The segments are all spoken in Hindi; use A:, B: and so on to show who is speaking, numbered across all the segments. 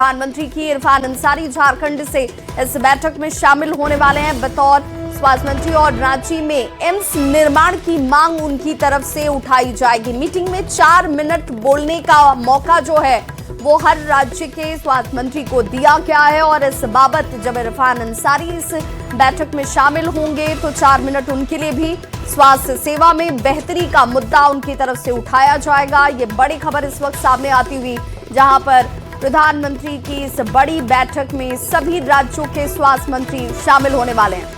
A: प्रधानमंत्री की। इरफान अंसारी झारखंड से इस बैठक में शामिल होने वाले हैं बतौर स्वास्थ्य मंत्री और रांची में एम्स निर्माण की मांग उनकी तरफ से उठाई जाएगी। मीटिंग में 4 मिनट बोलने का मौका जो है वो हर राज्य के स्वास्थ्य मंत्री को दिया गया है और इस बाबत जब इरफान अंसारी इस बैठक में शामिल होंगे तो 4 मिनट उनके लिए भी स्वास्थ्य सेवा में बेहतरी का मुद्दा उनकी तरफ से उठाया जाएगा। ये बड़ी खबर इस वक्त सामने आती हुई जहां पर प्रधानमंत्री की इस बड़ी बैठक में सभी राज्यों के स्वास्थ्य मंत्री शामिल होने वाले हैं।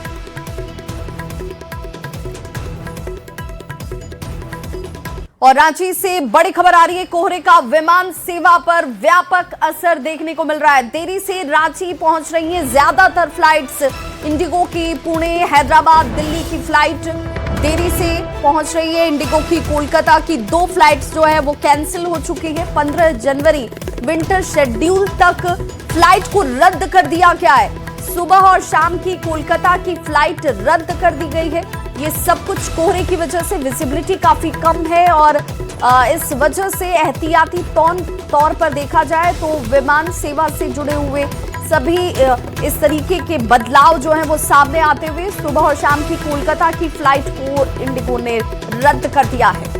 A: और रांची से बड़ी खबर आ रही है, कोहरे का विमान सेवा पर व्यापक असर देखने को मिल रहा है। देरी से रांची पहुंच रही हैं ज्यादातर फ्लाइट्स। इंडिगो की पुणे, हैदराबाद, दिल्ली की फ्लाइट देरी से पहुंच रही है। इंडिगो की कोलकाता की 2 फ्लाइट्स जो है वो कैंसिल हो चुकी है। 15 जनवरी विंटर शेड्यूल तक फ्लाइट को रद्द कर दिया गया है। सुबह और शाम की कोलकाता की फ्लाइट रद्द कर दी गई है। ये सब कुछ कोहरे की वजह से विजिबिलिटी काफी कम है और इस वजह से एहतियाती तौर पर देखा जाए तो विमान सेवा से जुड़े हुए सभी इस तरीके के बदलाव जो हैं वो सामने आते हुए सुबह और शाम की कोलकाता की फ्लाइट को इंडिगो ने रद्द कर दिया है।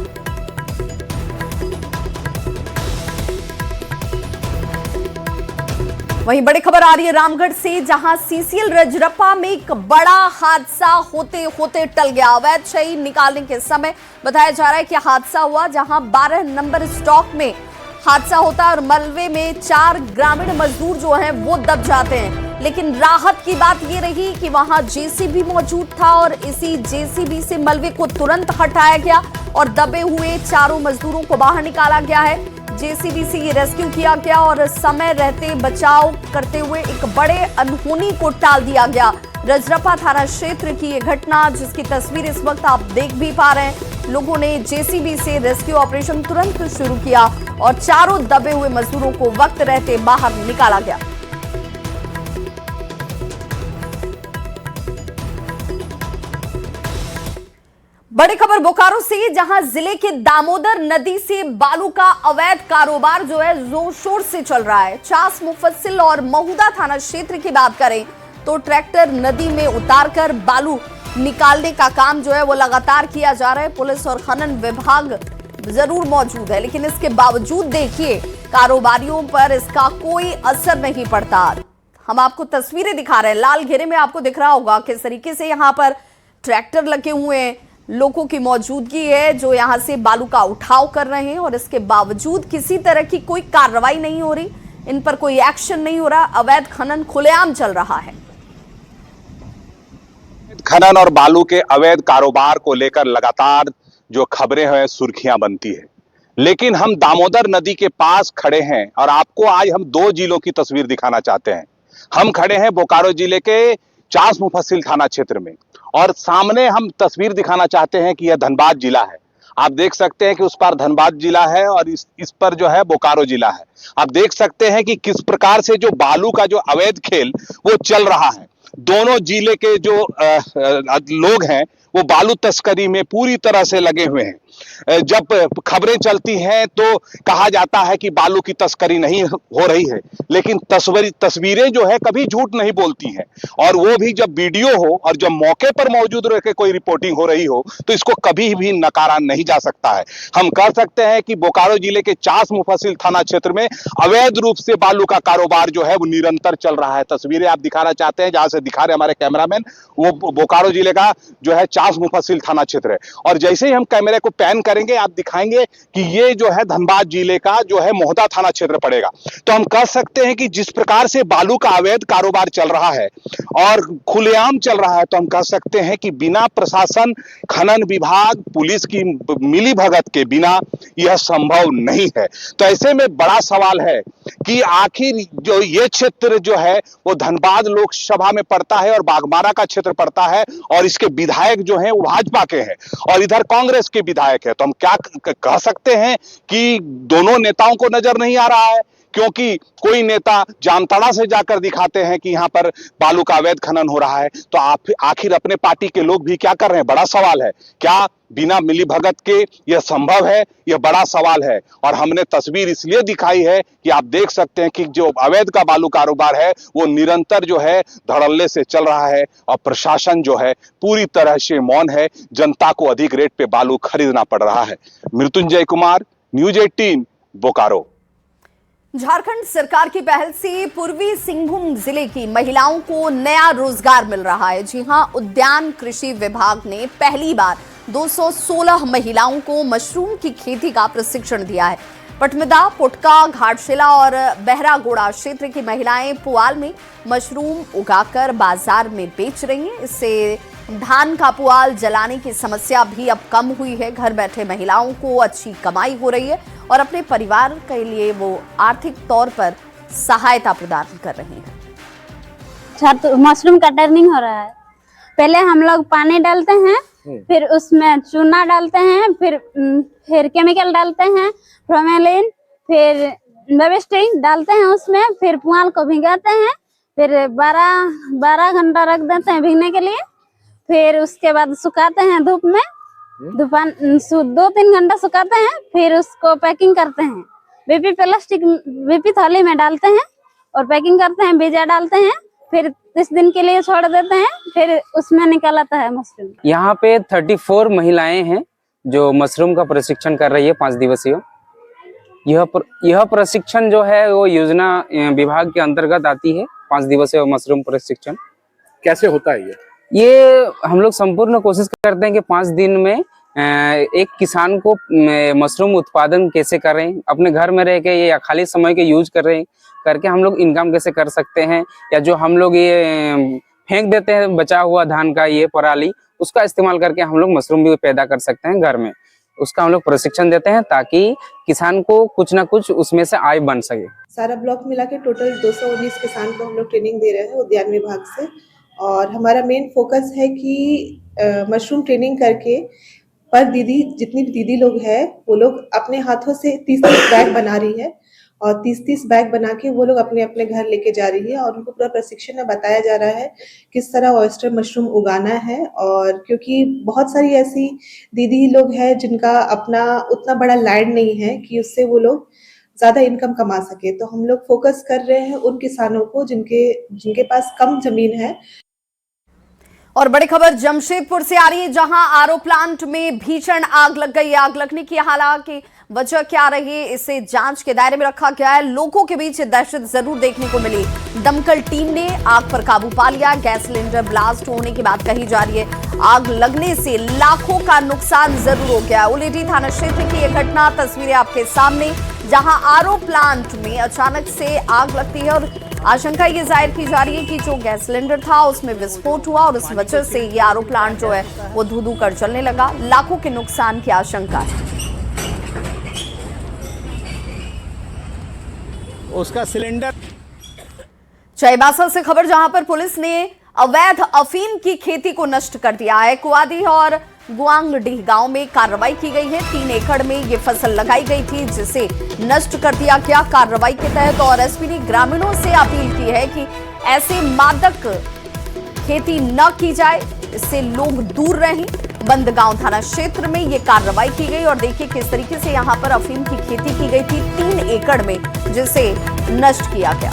A: वहीं बड़ी खबर आ रही है रामगढ़ से, जहां सीसीएल रजरप्पा में एक बड़ा हादसा होते होते टल गया। अवैध शहीद निकालने के समय बताया जा रहा है कि हादसा हुआ जहां 12 नंबर स्टॉक में हादसा होता है और मलबे में 4 ग्रामीण मजदूर जो हैं वो दब जाते हैं। लेकिन राहत की बात ये रही कि वहां जेसीबी मौजूद था और इसी जेसीबी से मलबे को तुरंत हटाया गया और दबे हुए चारों मजदूरों को बाहर निकाला गया है। जेसीबी से ये रेस्क्यू किया गया और समय रहते बचाव करते हुए एक बड़े अनहोनी को टाल दिया गया। रजरप्पा थाना क्षेत्र की ये घटना जिसकी तस्वीर इस वक्त आप देख भी पा रहे हैं। लोगों ने जेसीबी से रेस्क्यू ऑपरेशन तुरंत शुरू किया और चारों दबे हुए मजदूरों को वक्त रहते बाहर निकाला गया। बड़ी खबर बोकारो से, जहां जिले के दामोदर नदी से बालू का अवैध कारोबार जो है जोर शोर से चल रहा है। चास, मुफस्सिल और महुदा थाना क्षेत्र की बात करें तो ट्रैक्टर नदी में उतारकर बालू निकालने का काम जो है वो लगातार किया जा रहा है। पुलिस और खनन विभाग जरूर मौजूद है लेकिन इसके बावजूद देखिए कारोबारियों पर इसका कोई असर नहीं पड़ता। हम आपको तस्वीरें दिखा रहे हैं, लाल घेरे में आपको दिख रहा होगा किस तरीके से यहाँ पर ट्रैक्टर लगे हुए हैं, लोगों की मौजूदगी है जो यहां से बालू का उठाव कर रहे हैं और इसके बावजूद किसी तरह की कोई कार्रवाई नहीं हो रही, इन पर कोई एक्शन नहीं हो रहा। अवैध खनन खुलेआम चल रहा है।
B: खनन और बालू के अवैध कारोबार को लेकर लगातार जो खबरें हैं सुर्खियां बनती है, लेकिन हम दामोदर नदी के पास खड़े हैं और आपको आज हम 2 जिलों की तस्वीर दिखाना चाहते हैं। हम खड़े हैं बोकारो जिले के चास मुफस्सिल थाना क्षेत्र में और सामने हम तस्वीर दिखाना चाहते हैं कि यह धनबाद जिला है। आप देख सकते हैं कि उस पार धनबाद जिला है और इस पर जो है बोकारो जिला है। आप देख सकते हैं कि किस प्रकार से जो बालू का जो अवैध खेल वो चल रहा है। दोनों जिले के जो लोग हैं वो बालू तस्करी में पूरी तरह से लगे हुए हैं। जब खबरें चलती हैं तो कहा जाता है कि बालू की तस्करी नहीं हो रही है, लेकिन तस्वीरें जो है कभी झूठ नहीं बोलती हैं और वो भी जब वीडियो हो और जब मौके पर मौजूद रह के कोई रिपोर्टिंग हो रही हो तो इसको कभी भी नकारा नहीं जा सकता है। हम कह सकते हैं कि बोकारो जिले के चास मुफस्सिल थाना क्षेत्र में अवैध रूप से बालू का कारोबार जो है वो निरंतर चल रहा है। तस्वीरें आप दिखाना चाहते हैं, जहां से दिखा रहे हमारे कैमरामैन, वो बोकारो जिले का जो है चास मुफस्सिल थाना क्षेत्र है और जैसे ही हम कैमरे को पैन करेंगे आप दिखाएंगे कि ये जो है धनबाद जिले का जो है मोहदा थाना क्षेत्र पड़ेगा। तो हम कह सकते हैं कि जिस प्रकार से बालू का अवैध कारोबार चल रहा है और खुलेआम चल रहा है, तो हम कह सकते हैं कि बिना प्रशासन, खनन विभाग, पुलिस की मिलीभगत के बिना यह संभव नहीं है। तो ऐसे में बड़ा सवाल है कि आखिर जो ये क्षेत्र जो है वो धनबाद लोकसभा में पड़ता है और बाघमारा का क्षेत्र पड़ता है और इसके विधायक जो हैं वो भाजपा के हैं और इधर कांग्रेस के विधायक है। तो हम क्या कह सकते हैं कि दोनों नेताओं को नजर नहीं आ रहा है क्योंकि कोई नेता जामताड़ा से जाकर दिखाते हैं कि यहाँ पर बालू का अवैध खनन हो रहा है, तो आप आखिर अपने पार्टी के लोग भी क्या कर रहे हैं? बड़ा सवाल है। क्या बिना मिलीभगत के यह संभव है? यह बड़ा सवाल है। और हमने तस्वीर इसलिए दिखाई है कि आप देख सकते हैं कि जो अवैध का बालू कारोबार है वो निरंतर जो है धड़ल्ले से चल रहा है और प्रशासन जो है पूरी तरह से मौन है। जनता को अधिक रेट पे बालू खरीदना पड़ रहा है। मृत्युंजय कुमार, न्यूज 18, बोकारो।
A: झारखंड सरकार की पहल से पूर्वी सिंहभूम जिले की महिलाओं को नया रोजगार मिल रहा है। जी हां, उद्यान कृषि विभाग ने पहली बार 216 महिलाओं को मशरूम की खेती का प्रशिक्षण दिया है। पटमदा, पुटका, घाटशिला और बहरागोड़ा क्षेत्र की महिलाएं पुआल में मशरूम उगाकर बाजार में बेच रही हैं। इससे धान का पुआल जलाने की समस्या भी अब कम हुई है। घर बैठे महिलाओं को अच्छी कमाई हो रही है और अपने परिवार के लिए वो आर्थिक तौर पर सहायता प्रदान कर रही हैं।
C: तो मशरूम का टर्निंग हो रहा है। पहले हम लोग पानी डालते हैं, फिर उसमें चूना डालते हैं, फिर केमिकल डालते हैं, फॉर्मेलिन, फिर बेबिस्टिंग डालते हैं उसमें, फिर पुआल को भिगाते हैं, फिर 12 घंटा रख देते हैं भीगने के लिए, फिर उसके बाद सुखाते हैं धूप में, 2-3 घंटा सुखाते हैं, फिर उसको पैकिंग करते हैं। बीपी थाली में डालते हैं और पैकिंग करते हैं, बीजा डालते हैं, फिर 30 दिन के लिए छोड़ देते हैं, फिर उसमें निकल आता है मशरूम।
D: यहाँ पे 34 महिलाएं हैं जो मशरूम का प्रशिक्षण कर रही है 5 दिवसीय। यह प्रशिक्षण जो है वो योजना विभाग के अंतर्गत आती है। 5 दिवसीय मशरूम प्रशिक्षण
E: कैसे होता है
D: ये हम लोग संपूर्ण कोशिश करते हैं कि 5 दिन में एक किसान को मशरूम उत्पादन कैसे करें, अपने घर में रह के या खाली समय के यूज करके हम लोग इनकम कैसे कर सकते हैं, या जो हम लोग ये फेंक देते हैं बचा हुआ धान का ये पराली, उसका इस्तेमाल करके हम लोग मशरूम भी पैदा कर सकते हैं घर में। उसका हम लोग प्रशिक्षण देते हैं ताकि किसान को कुछ ना कुछ उसमें से आय बन सके।
F: सारा ब्लॉक मिला के टोटल 219 किसान को हम लोग ट्रेनिंग दे रहे हैं उद्यान विभाग से। और हमारा मेन फोकस है कि मशरूम ट्रेनिंग करके पर दीदी, जितनी भी दीदी लोग हैं वो लोग अपने हाथों से 30-30 बैग बना रही है और 30-30 बैग बना के वो लोग अपने अपने घर लेके जा रही है और उनको पूरा प्रशिक्षण में बताया जा रहा है किस तरह ऑयस्टर मशरूम उगाना है। और क्योंकि बहुत सारी ऐसी दीदी लोग हैं जिनका अपना उतना बड़ा लैंड नहीं है कि उससे वो लोग ज्यादा इनकम कमा सके, तो हम लोग फोकस कर रहे हैं उन किसानों को जिनके पास कम जमीन है।
A: और बड़ी खबर जमशेदपुर से आ रही है, जहां आरओ प्लांट में भीषण आग लग गई। आग लगने की हालांकि वजह क्या रही, इसे जांच के दायरे में रखा गया है। लोगों के बीच दहशत जरूर देखने को मिली। दमकल टीम ने आग पर काबू पा लिया। गैस सिलेंडर ब्लास्ट होने की बात कही जा रही है। आग लगने से लाखों का नुकसान जरूर हो गया। उलेटी थाना क्षेत्र की यह घटना, तस्वीरें आपके सामने, जहां आरओ प्लांट में अचानक से आग लगती है और आशंका ये जाहिर की जा रही है कि जो गैस सिलेंडर था उसमें विस्फोट हुआ और उस वजह से ये आरओ प्लांट जो है वो धू-धू कर चलने लगा। लाखों के नुकसान की आशंका है।
E: उसका सिलेंडर।
A: चाईबासा से खबर, जहां पर पुलिस ने अवैध अफीम की खेती को नष्ट कर दिया है। कुआदी और गुआंगडीह गांव में कार्रवाई की गई है। 3 एकड़ में ये फसल लगाई गई थी जिसे नष्ट कर दिया गया कार्रवाई के तहत। और एसपी ने ग्रामीणों से अपील की है कि ऐसे मादक खेती न की जाए, इससे लोग दूर रहें। बंदगांव थाना क्षेत्र में ये कार्रवाई की गई और देखिए किस तरीके से यहां पर अफीम की खेती की गई थी 3 एकड़ में, जिसे नष्ट किया गया।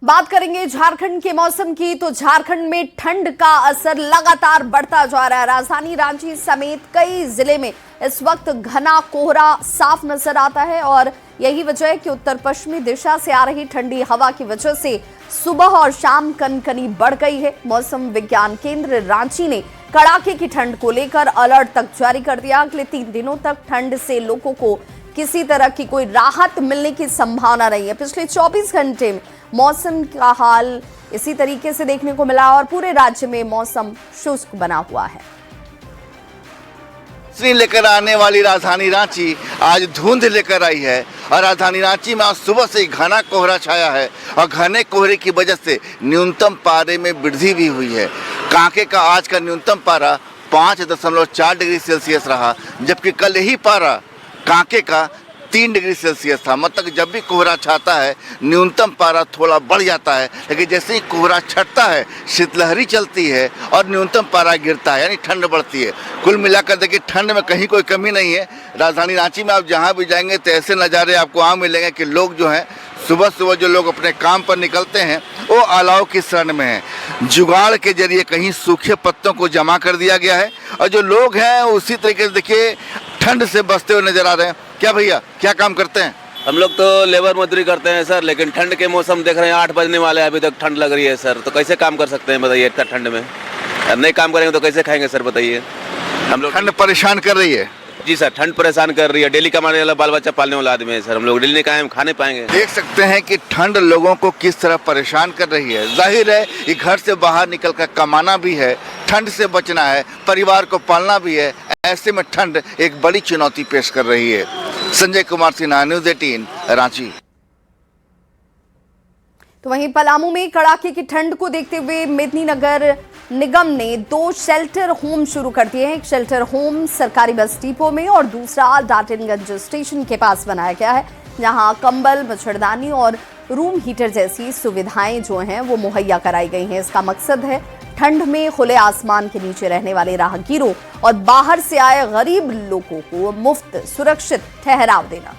A: बात करेंगे झारखंड के मौसम की, तो झारखंड में ठंड का असर लगातार बढ़ता जा रहा है। राजधानी रांची समेत कई जिले में इस वक्त घना कोहरा साफ नजर आता है और यही वजह है कि उत्तर पश्चिमी दिशा से आ रही ठंडी हवा की वजह से सुबह और शाम कनकनी बढ़ गई है। मौसम विज्ञान केंद्र रांची ने कड़ाके की ठंड को लेकर अलर्ट तक जारी कर दिया। अगले 3 दिनों तक ठंड से लोगों को किसी तरह की कोई राहत मिलने की संभावना नहीं है। पिछले 24 घंटे में मौसम का हाल इसी तरीके से देखने को मिला और पूरे राज्य में मौसम शुष्क बना हुआ है।
G: रोशनी लेकर आने वाली राजधानी रांची आज धुंध लेकर आई है और राजधानी रांची में आज सुबह से ही घना कोहरा छाया है और घने कोहरे की वजह से न्यूनतम पारे में वृद्धि भी हुई है। कांके का आज का न्यूनतम पारा 5.4 डिग्री सेल्सियस रहा, जबकि कल यही पारा कांके का 3 डिग्री सेल्सियस था। मतलब जब भी कोहरा छाता है न्यूनतम पारा थोड़ा बढ़ जाता है, लेकिन जैसे ही कोहरा छटता है शीतलहरी चलती है और न्यूनतम पारा गिरता है, यानी ठंड बढ़ती है। कुल मिलाकर देखिए ठंड में कहीं कोई कमी नहीं है। राजधानी रांची में आप जहाँ भी जाएंगे तो ऐसे नज़ारे आपको वहाँ मिलेंगे कि लोग जो हैं सुबह सुबह जो लोग अपने काम पर निकलते हैं वो अलाव की शरण में हैं। जुगाड़ के जरिए कहीं सूखे पत्तों को जमा कर दिया गया है और जो लोग हैं उसी तरीके से देखिए ठंड से बचते हुए नजर आ रहे हैं। क्या भैया क्या काम करते हैं?
H: हम लोग तो लेबर मजदूरी करते हैं सर, लेकिन ठंड के मौसम देख रहे हैं 8 बजने वाले हैं, अभी तक ठंड लग रही है सर। तो कैसे काम कर सकते हैं बताइए इतना ठंड में? नहीं काम करेंगे तो कैसे खाएंगे सर बताइए? हम लोग
G: ठंड परेशान कर रही है।
H: जी सर, ठंड परेशान कर रही है। डेली कमाने वाला बाल बच्चा पालने वाला आदमी है सर, हम लोग डेली नहीं खाएं खा नहीं पाएंगे।
G: देख सकते हैं कि ठंड लोगों को किस तरह परेशान कर रही है। जाहिर है कि घर से बाहर निकल कर कमाना भी है, ठंड से बचना है, परिवार को पालना भी है। ऐसे में ठंड एक बड़ी चुनौती पेश कर रही है। संजय कुमार सिन्हा, न्यूज़ 18 रांची।
A: तो वहीं पलामू में कड़ाके की ठंड को देखते हुए मेदिनीनगर निगम ने 2 शेल्टर होम शुरू कर दिए हैं। एक शेल्टर होम सरकारी बस डिपो में और दूसरा डाल्टनगंज स्टेशन के पास बनाया गया है, जहां कंबल, मच्छरदानी और रूम हीटर जैसी सुविधाएं जो हैं वो मुहैया कराई गई हैं। इसका मकसद है ठंड में खुले आसमान के नीचे रहने वाले राहगीरों और बाहर से आए गरीब लोगों को मुफ्त सुरक्षित ठहराव देना।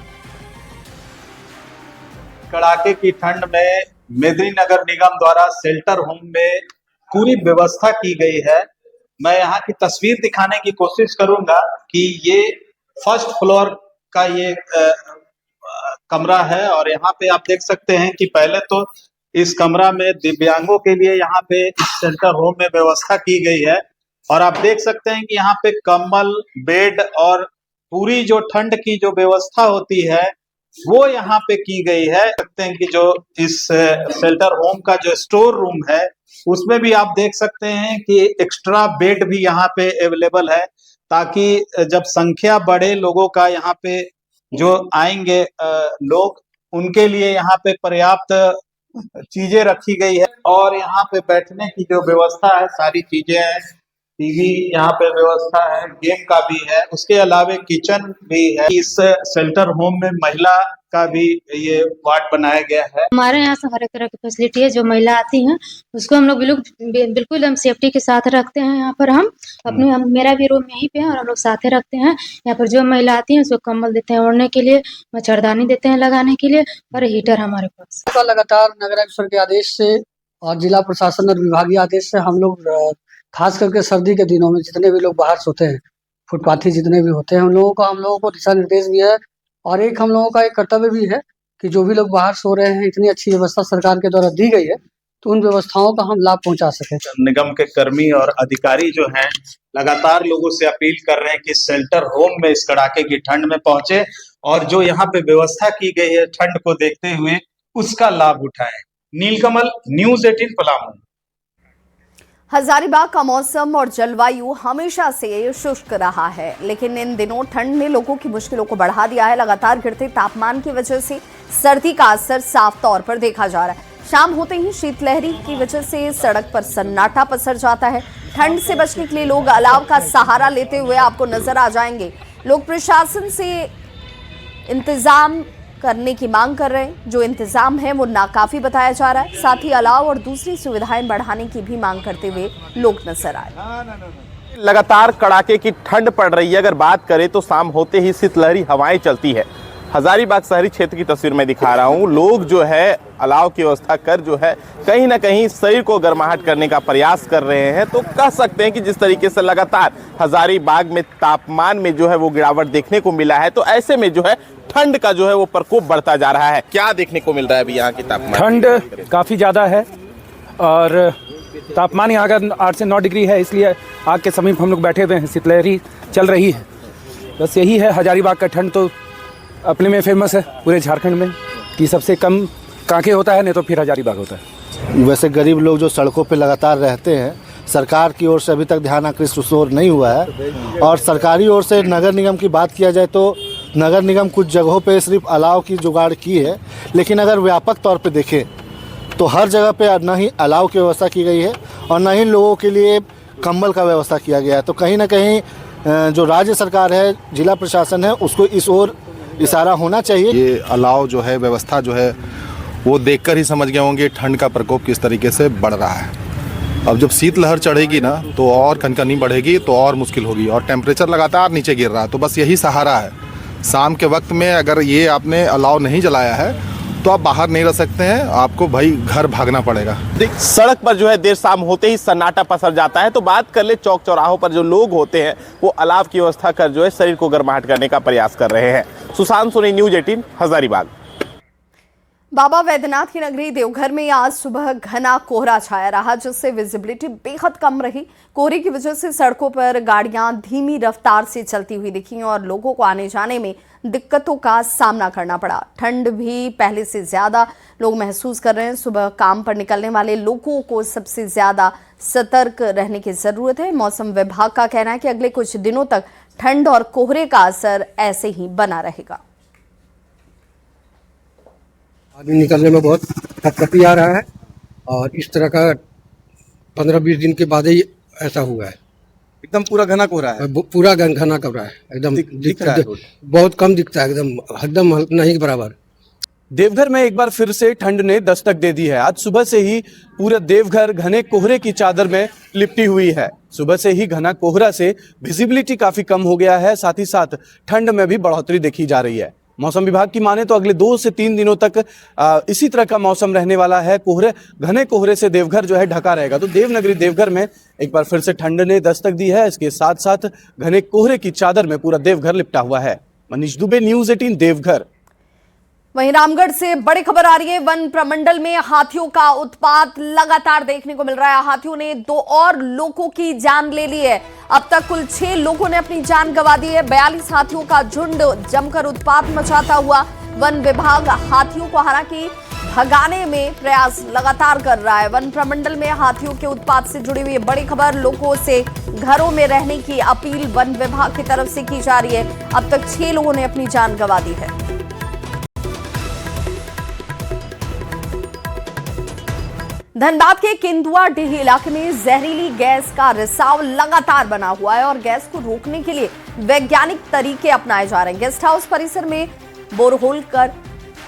I: कड़ाके की ठंड में मेदिनीनगर निगम द्वारा शेल्टर होम में पूरी व्यवस्था की गई है। मैं यहाँ की तस्वीर दिखाने की कोशिश करूंगा कि ये फर्स्ट फ्लोर का ये कमरा है और यहाँ पे आप देख सकते हैं कि पहले तो इस कमरा में दिव्यांगों के लिए यहाँ पे शेल्टर होम में व्यवस्था की गई है और आप देख सकते हैं कि यहाँ पे कंबल, बेड और पूरी जो ठंड की जो व्यवस्था होती है वो यहाँ पे की गई है। सकते हैं कि जो इस शेल्टर होम का जो स्टोर रूम है उसमें भी आप देख सकते हैं कि एक्स्ट्रा बेड भी यहाँ पे अवेलेबल है, ताकि जब संख्या बढ़े लोगों का यहाँ पे जो आएंगे लोग, उनके लिए यहाँ पे पर्याप्त चीजें रखी गई है और यहाँ पे बैठने की जो व्यवस्था है सारी चीजें हैं। टीवी यहाँ पे व्यवस्था है, गेम का भी है, उसके अलावा किचन भी है। इस शेल्टर होम में महिला का भी ये वार्ड बनाया गया है।
J: हमारे यहाँ से हर एक तरह की फैसिलिटी है। जो महिला आती हैं उसको हम लोग बिल्कुल हम सेफ्टी के साथ रखते हैं। यहाँ पर हम मेरा भी रूम यहीं पे है और हम लोग साथ रखते हैं। यहाँ पर जो महिला आती है उसको कंबल देते हैं ओढ़ने के लिए, मच्छरदानी देते हैं लगाने के लिए और हीटर हमारे पास।
K: लगातार नगराध्यक्ष के आदेश से और जिला प्रशासन और विभागीय आदेश से हम लोग खास करके सर्दी के दिनों में जितने भी लोग बाहर सोते हैं, फुटपाथी जितने भी होते हैं, हम लोगों को दिशा निर्देश भी है और एक हम लोगों का एक कर्तव्य भी है कि जो भी लोग बाहर सो रहे हैं, इतनी अच्छी व्यवस्था सरकार के द्वारा दी गई है तो उन व्यवस्थाओं का हम लाभ पहुंचा सके।
I: निगम के कर्मी और अधिकारी जो हैं लगातार लोगों से अपील कर रहे हैं कि शेल्टर होम में इस कड़ाके की ठंड में पहुंचे और जो यहाँ पे व्यवस्था की गई है ठंड को देखते हुए उसका लाभ उठाएं। नीलकमल, न्यूज़ 18 पलामू।
A: हजारीबाग का मौसम और जलवायु हमेशा से शुष्क रहा है, लेकिन इन दिनों ठंड ने लोगों की मुश्किलों को बढ़ा दिया है। लगातार गिरते तापमान की वजह से सर्दी का असर साफ तौर पर देखा जा रहा है। शाम होते ही शीतलहरी की वजह से सड़क पर सन्नाटा पसर जाता है। ठंड से बचने के लिए लोग अलाव का सहारा लेते हुए आपको नजर आ जाएंगे। लोग प्रशासन से इंतजाम करने की मांग कर रहे हैं। जो इंतजाम है वो नाकाफी बताया जा रहा है। साथ ही अलाव और दूसरी सुविधाएं बढ़ाने की भी मांग करते हुए लोग नजर आए।
B: लगातार कड़ाके की ठंड पड़ रही है। अगर बात करें तो शाम होते ही शीतलहरी हवाएं चलती है। हजारीबाग शहरी क्षेत्र की तस्वीर मैं दिखा रहा हूं। लोग जो है अलाव की व्यवस्था कर जो है कहीं ना कहीं शरीर को गर्माहट करने का प्रयास कर रहे हैं। तो कह सकते हैं कि जिस तरीके से लगातार हजारीबाग में तापमान में जो है वो गिरावट देखने को मिला है, तो ऐसे में जो है ठंड का जो है वो प्रकोप बढ़ता जा रहा है। क्या देखने को मिल रहा है अभी यहाँ की तापमान?
E: ठंड काफ़ी ज़्यादा है और तापमान यहाँ का 8 से 9 डिग्री है, इसलिए आग के समीप हम लोग बैठे हुए हैं। शीतलहरी चल रही है। बस यही है, हजारीबाग का ठंड तो अपने में फेमस है पूरे झारखंड में कि सबसे कम कांके होता है, नहीं तो फिर हजारीबाग होता है।
L: वैसे गरीब लोग जो सड़कों पे लगातार रहते हैं, सरकार की ओर से अभी तक ध्यान आकृष्ट उस ओर नहीं हुआ है। और सरकारी ओर से नगर निगम की बात किया जाए तो नगर निगम कुछ जगहों पे सिर्फ अलाव की जुगाड़ की है, लेकिन अगर व्यापक तौर पे देखें तो हर जगह पे न ही अलाव की व्यवस्था की गई है और न ही लोगों के लिए कंबल का व्यवस्था किया गया है। तो कहीं ना कहीं जो राज्य सरकार है, जिला प्रशासन है, उसको इस ओर इशारा होना चाहिए।
M: ये अलाव जो है, व्यवस्था जो है, वो देखकर ही समझ गए होंगे ठंड का प्रकोप किस तरीके से बढ़ रहा है। अब जब शीतलहर चढ़ेगी ना तो और कनकनी बढ़ेगी तो और मुश्किल होगी और टेम्परेचर लगातार नीचे गिर रहा है। तो बस यही सहारा है। शाम के वक्त में अगर ये आपने अलाव नहीं जलाया है तो आप बाहर नहीं रह सकते हैं, आपको भाई घर भागना पड़ेगा।
N: सड़क पर जो है देर शाम होते ही सन्नाटा पसर जाता है। तो बात कर ले चौक चौराहों पर जो लोग होते हैं वो अलाव की व्यवस्था कर जो है शरीर को गर्माहट करने का प्रयास कर रहे हैं। सुशांत सोनी, न्यूज़ 18, हजारीबाग।
A: बाबा वैद्यनाथ की नगरी देवघर में आज सुबह घना कोहरा छाया रहा, जिससे विजिबिलिटी बेहद कम रही। कोहरे की वजह से सड़कों पर गाड़ियां धीमी रफ्तार से चलती हुई दिखी और लोगों को आने जाने में दिक्कतों का सामना करना पड़ा। ठंड भी पहले से ज्यादा लोग महसूस कर रहे हैं। सुबह काम पर निकलने वाले लोगों को सबसे ज्यादा सतर्क रहने की जरूरत है। मौसम विभाग का कहना है कि अगले कुछ दिनों तक ठंड और कोहरे का असर ऐसे ही बना रहेगा।
K: आदमी निकलने में बहुत कटकटी आ रहा है और इस तरह का 15-20 दिन के बाद ही ऐसा हुआ है।
N: एकदम पूरा घना कोहरा है,
K: पूरा घना कोहरा है, एकदम
N: दिखता है,
K: बहुत कम दिखता है, एकदम नहीं बराबर।
N: देवघर में एक बार फिर से ठंड ने दस्तक दे दी है। आज सुबह से ही पूरा देवघर घने कोहरे की चादर में लिपटी हुई है। सुबह से ही घना कोहरा से विजिबिलिटी काफी कम हो गया है, साथ ही साथ ठंड में भी बढ़ोतरी देखी जा रही है। मौसम विभाग की माने तो अगले 2 से 3 दिनों तक इसी तरह का मौसम रहने वाला है। घने कोहरे से देवघर जो है ढका रहेगा। तो देवनगरी देवघर में एक बार फिर से ठंड ने दस्तक दी है। इसके साथ साथ घने कोहरे की चादर में पूरा देवघर लिपटा हुआ है। मनीष दुबे, न्यूज़ 18, देवघर।
A: वहीं रामगढ़ से बड़ी खबर आ रही है। वन प्रमंडल में हाथियों का उत्पात लगातार देखने को मिल रहा है। हाथियों ने 2 और लोगों की जान ले ली है। अब तक कुल 6 लोगों ने अपनी जान गंवा दी है। 42 हाथियों का झुंड जमकर उत्पात मचाता हुआ वन विभाग हाथियों को हालांकि भगाने में प्रयास लगातार कर रहा है। वन प्रमंडल में हाथियों के उत्पात से जुड़ी हुई बड़ी खबर। लोगों से घरों में रहने की अपील वन विभाग की तरफ से की जा रही है। अब तक 6 लोगों ने अपनी जान गंवा दी है। धनबाद के केंदुआडीह इलाके में जहरीली गैस का रिसाव लगातार बना हुआ है और गैस को रोकने के लिए वैज्ञानिक तरीके अपनाए जा रहे हैं। गेस्ट हाउस परिसर में बोरहोल कर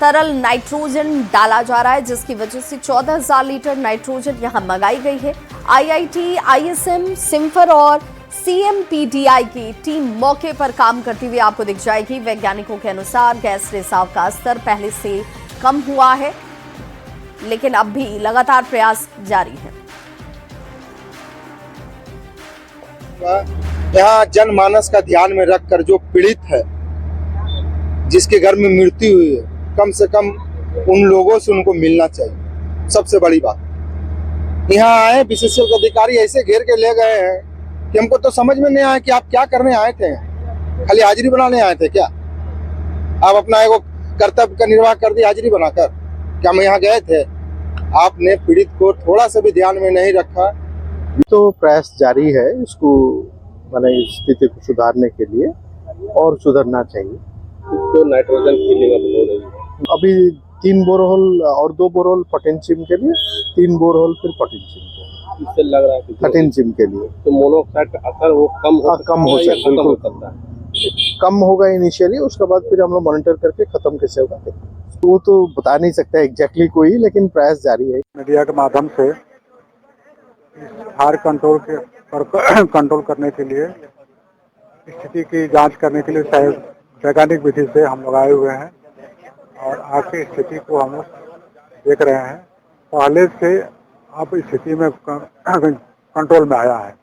A: तरल नाइट्रोजन डाला जा रहा है, जिसकी वजह से 14,000 लीटर नाइट्रोजन यहां मंगाई गई है। IIT, ISM, सिम्फर और CMPDI की टीम मौके पर काम करती हुई आपको दिख जाएगी। वैज्ञानिकों के अनुसार गैस रिसाव का स्तर पहले से कम हुआ है, लेकिन अब भी लगातार प्रयास जारी है।
O: यहाँ जनमानस का ध्यान में रखकर जो पीड़ित है, जिसके घर में मृत्यु हुई है, कम से कम उन लोगों से उनको मिलना चाहिए। सबसे बड़ी बात, यहाँ आए विशेषज्ञ अधिकारी ऐसे घेर के ले गए हैं कि हमको तो समझ में नहीं आया कि आप क्या करने आए थे। खाली हाजिरी बनाने आए थे क्या? आप अपना एगो कर्तव्य का निर्वाह कर दिया हाजिरी बनाकर? क्या हम यहाँ गए थे? आपने पीड़ित को थोड़ा सा भी ध्यान में नहीं रखा।
L: तो प्रयास जारी है इसको माने स्थिति को सुधारने के लिए और सुधरना चाहिए।
O: तो नाइट्रोजन फिलिंग अब हो रही है।
L: अभी 3 बोरहोल और 2 बोरहोल पोटेंशियम के लिए, 3 बोरहोल फिर पोटेंशियम के लिए।
O: इससे लग रहा है कि
L: पोटेंशियम के लिए
O: तो मोनोऑक्साइड का असर वो कम हो
L: जाए, बिल्कुल कम होगा इनिशियली, उसके बाद फिर हम लोग मॉनिटर करके खत्म कैसे होगा वो तो बता नहीं सकता एग्जैक्टली कोई, लेकिन प्रयास जारी है।
P: मीडिया के माध्यम से हार कंट्रोल करने के लिए, स्थिति की जांच करने के लिए वैज्ञानिक विधि से हम लोग आए हुए हैं और आज की स्थिति को हम लोग देख रहे हैं। पहले से अब स्थिति में कंट्रोल में आया है।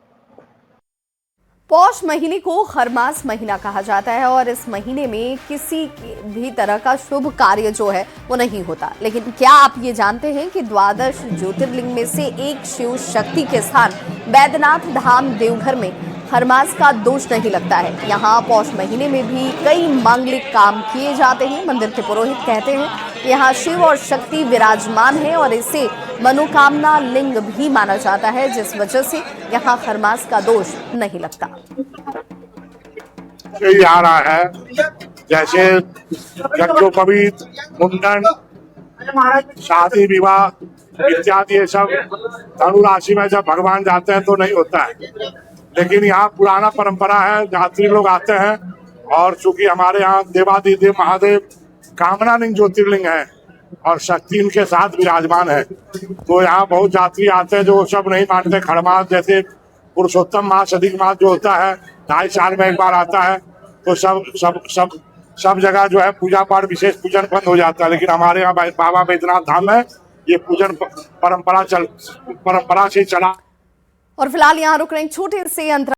A: पौष महीने को खरमास महीना कहा जाता है और इस महीने में किसी भी तरह का शुभ कार्य जो है वो नहीं होता। लेकिन क्या आप ये जानते हैं कि 12 ज्योतिर्लिंग में से एक शिव शक्ति के स्थान वैद्यनाथ धाम देवघर में खरमास का दोष नहीं लगता है। यहाँ पौष महीने में भी कई मांगलिक काम किए जाते हैं। मंदिर के पुरोहित कहते हैं यहाँ शिव और शक्ति विराजमान है और इसे मनोकामना लिंग भी माना जाता है, जिस वजह से यहाँ खरमास का दोष नहीं लगता।
Q: यही आ रहा है जैसे यज्ञोपवीत, मुंडन, शादी विवाह इत्यादि ये सब धनु राशि में जब भगवान जाते हैं तो नहीं होता है, लेकिन यहाँ पुराना परंपरा है, यात्री लोग आते हैं और चूंकि हमारे यहाँ देवादिदेव महादेव कामनालिंग ज्योतिर्लिंग है और शक्ति इनके साथ विराजमान है, तो यहाँ बहुत यात्री आते हैं जो सब नहीं मानते। खड़मास जैसे पुरुषोत्तम मास, अधिक मास जो होता है 2.5 साल में एक बार आता है, तो सब जगह जो है पूजा पाठ विशेष पूजन बंद हो जाता है, लेकिन हमारे यहाँ बाबा बैद्यनाथ धाम में ये पूजन परंपरा से चला।
A: और फिलहाल यहाँ रुक रहे छोटे से अंतर